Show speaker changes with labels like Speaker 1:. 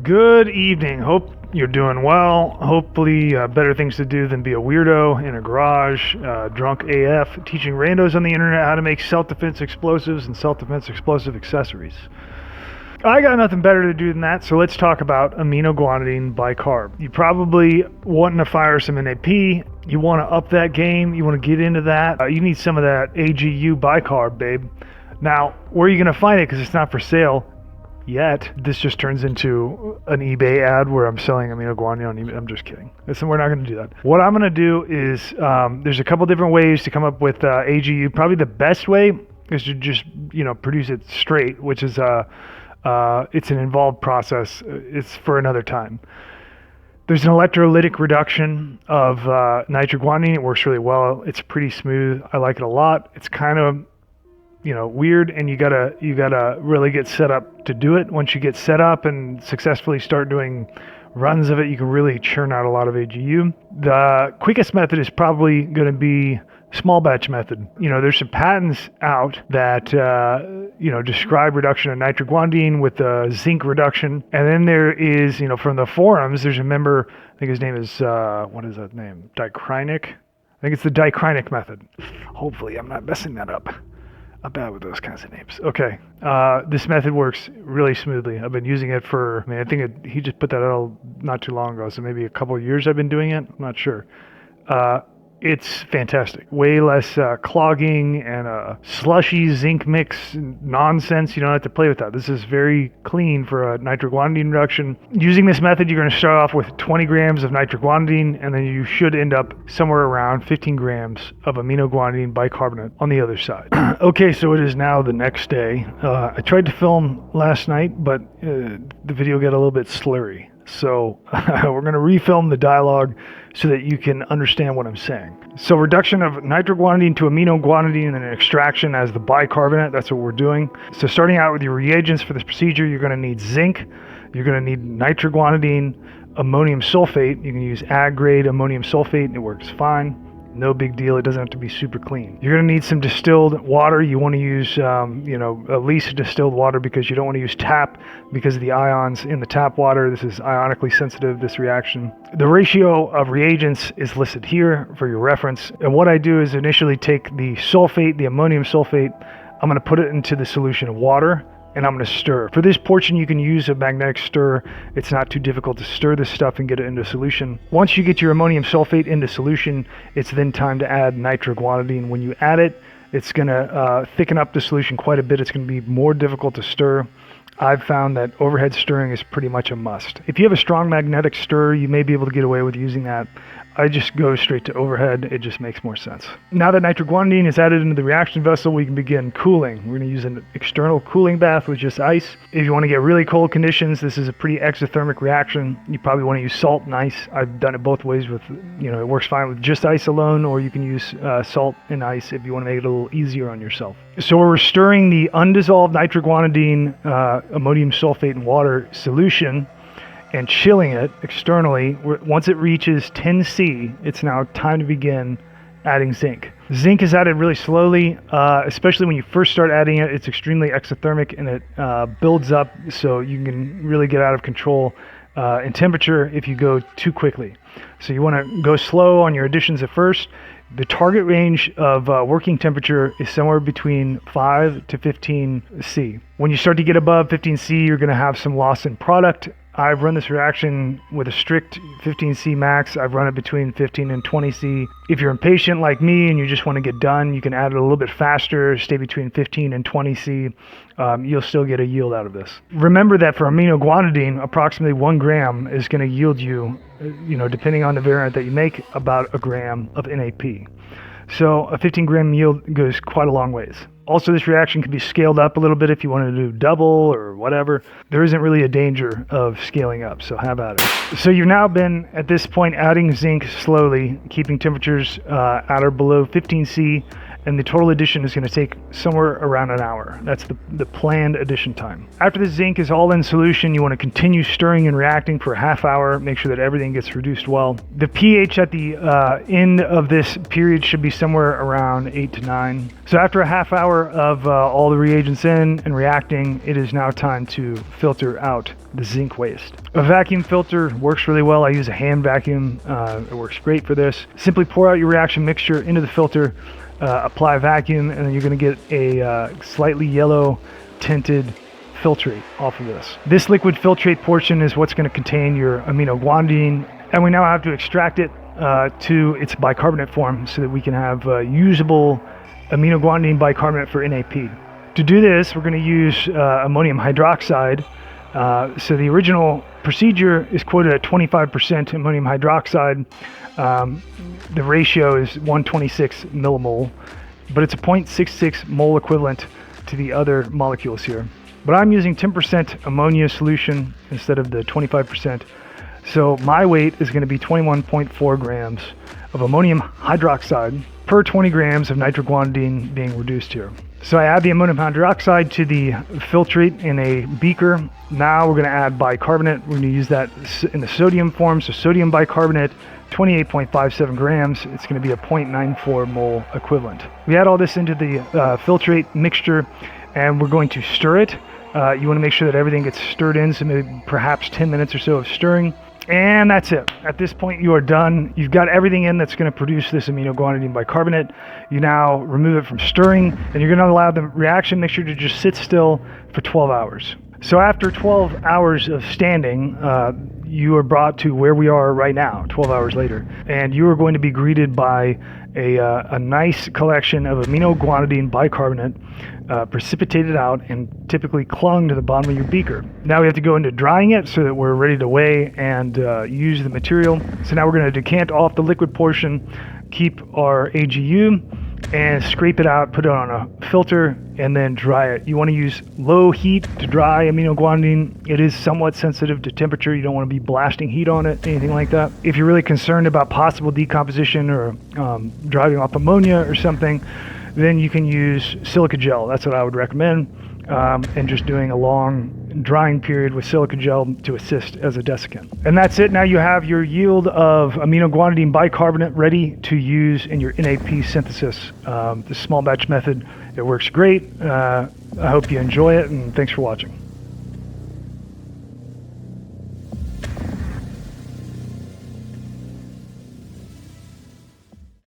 Speaker 1: Good evening. Hope you're doing well. Hopefully, better things to do than be a weirdo in a garage, drunk AF, teaching randos on the internet how to make self-defense explosives and self-defense explosive accessories. I got nothing better to do than that, so let's talk about aminoguanidine bicarb. You probably wanting to fire some NAP. You want to up that game. You want to get into that. You need some of that AGU bicarb, babe. Now, where are you going to find it? Because it's not for sale yet. This just turns into an eBay ad where I'm selling aminoguanidine on eBay. I'm just kidding. We're not going to do that. What I'm going to do is there's a couple different ways to come up with AGU. Probably the best way is to just produce it straight, which is it's an involved process. It's for another time. There's an electrolytic reduction of nitroguanidine. It works really well. It's pretty smooth. I like it a lot. It's kind of weird, and you gotta really get set up to do it. Once you get set up and successfully start doing runs of it, you can really churn out a lot of AGU. The quickest method is probably going to be small batch method. There's some patents out that describe reduction of nitroguanidine with zinc reduction, and then there is from the forums there's a member, I think his name is what is that name, Dicrinic. I think it's the Dicrinic method. Hopefully I'm not messing that up. I'm bad with those kinds of names. Okay. This method works really smoothly. I've been using it for, I think he just put that out not too long ago, so maybe a couple of years I've been doing it. I'm not sure. It's fantastic. Way less clogging and slushy zinc mix nonsense. You don't have to play with that. This is very clean for a nitroguanidine reduction. Using this method, you're going to start off with 20 grams of nitroguanidine, and then you should end up somewhere around 15 grams of aminoguanidine bicarbonate on the other side. Okay, so it is now the next day. I tried to film last night, but the video got a little bit slurry. So we're going to refilm the dialogue so that you can understand what I'm saying. So reduction of nitroguanidine to aminoguanidine and an extraction as the bicarbonate, that's what we're doing. So starting out with your reagents for this procedure, you're going to need zinc, you're going to need nitroguanidine, ammonium sulfate. You can use ag grade ammonium sulfate, it works fine. No big deal. It doesn't have to be super clean. You're going to need some distilled water. You want to use, at least distilled water, because you don't want to use tap because of the ions in the tap water. This is ionically sensitive, this reaction. The ratio of reagents is listed here for your reference. And what I do is initially take the sulfate, the ammonium sulfate, I'm going to put it into the solution of water, and I'm going to stir. For this portion, you can use a magnetic stir. It's not too difficult to stir this stuff and get it into solution. Once you get your ammonium sulfate into solution, it's then time to add nitroguanidine. When you add it, it's going to thicken up the solution quite a bit. It's going to be more difficult to stir. I've found that overhead stirring is pretty much a must. If you have a strong magnetic stir, you may be able to get away with using that. I just go straight to overhead. It just makes more sense. Now that nitroguanidine is added into the reaction vessel, we can begin cooling. We're going to use an external cooling bath with just ice. If you want to get really cold conditions, this is a pretty exothermic reaction. You probably want to use salt and ice. I've done it both ways with, it works fine with just ice alone, or you can use salt and ice if you want to make it a little easier on yourself. So we're stirring the undissolved nitroguanidine, ammonium sulfate and water solution and chilling it externally. Once it reaches 10 C, it's now time to begin adding zinc. Zinc is added really slowly, especially when you first start adding it. It's extremely exothermic and it builds up, so you can really get out of control in temperature if you go too quickly. So you want to go slow on your additions at first. The target range of working temperature is somewhere between 5 to 15 C. When you start to get above 15 C, you're going to have some loss in product. I've run this reaction with a strict 15 C max. I've run it between 15 and 20 C. If you're impatient like me and you just want to get done, you can add it a little bit faster, stay between 15 and 20 C. You'll still get a yield out of this. Remember that for aminoguanidine, approximately 1 gram is going to yield you, depending on the variant that you make, about a gram of NAP. So a 15 gram yield goes quite a long ways. Also, this reaction can be scaled up a little bit if you want to do double or whatever. There isn't really a danger of scaling up, so have at it. So you've now been, at this point, adding zinc slowly, keeping temperatures at or below 15 C, and the total addition is going to take somewhere around an hour. That's the planned addition time. After the zinc is all in solution, you want to continue stirring and reacting for a half hour. Make sure that everything gets reduced well. The pH at the end of this period should be somewhere around 8 to 9. So after a half hour of all the reagents in and reacting, it is now time to filter out the zinc waste. A vacuum filter works really well. I use a hand vacuum. It works great for this. Simply pour out your reaction mixture into the filter, apply vacuum, and then you're going to get a slightly yellow tinted filtrate off of this. This liquid filtrate portion is what's going to contain your aminoguanidine, and we now have to extract it to its bicarbonate form so that we can have usable aminoguanidine bicarbonate for NAP. To do this, we're going to use ammonium hydroxide. So the original procedure is quoted at 25% ammonium hydroxide. The ratio is 126 millimole, but it's a 0.66 mole equivalent to the other molecules here. But I'm using 10% ammonia solution instead of the 25%. So my weight is going to be 21.4 grams of ammonium hydroxide per 20 grams of nitroguanidine being reduced here. So I add the ammonium hydroxide to the filtrate in a beaker. Now we're going to add bicarbonate. We're going to use that in the sodium form. So sodium bicarbonate, 28.57 grams. It's going to be a 0.94 mole equivalent. We add all this into the filtrate mixture, and we're going to stir it. You want to make sure that everything gets stirred in, so maybe perhaps 10 minutes or so of stirring. And that's it. At this point, you are done. You've got everything in that's going to produce this aminoguanidine bicarbonate. You now remove it from stirring, and you're going to allow the reaction mixture to just sit still for 12 hours. So after 12 hours of standing, you are brought to where we are right now, 12 hours later. And you are going to be greeted by a nice collection of aminoguanidine bicarbonate precipitated out and typically clung to the bottom of your beaker. Now we have to go into drying it so that we're ready to weigh and use the material. So now we're going to decant off the liquid portion, keep our AGU, and scrape it out, put it on a filter, and then dry it. You want to use low heat to dry aminoguanidine. It is somewhat sensitive to temperature. You don't want to be blasting heat on it, anything like that. If you're really concerned about possible decomposition or driving off ammonia or something, then you can use silica gel. That's what I would recommend, and just doing a long drying period with silica gel to assist as a desiccant. And that's it. Now you have your yield of aminoguanidine bicarbonate ready to use in your NAP synthesis. The small batch method, it works great. I hope you enjoy it, and thanks for watching.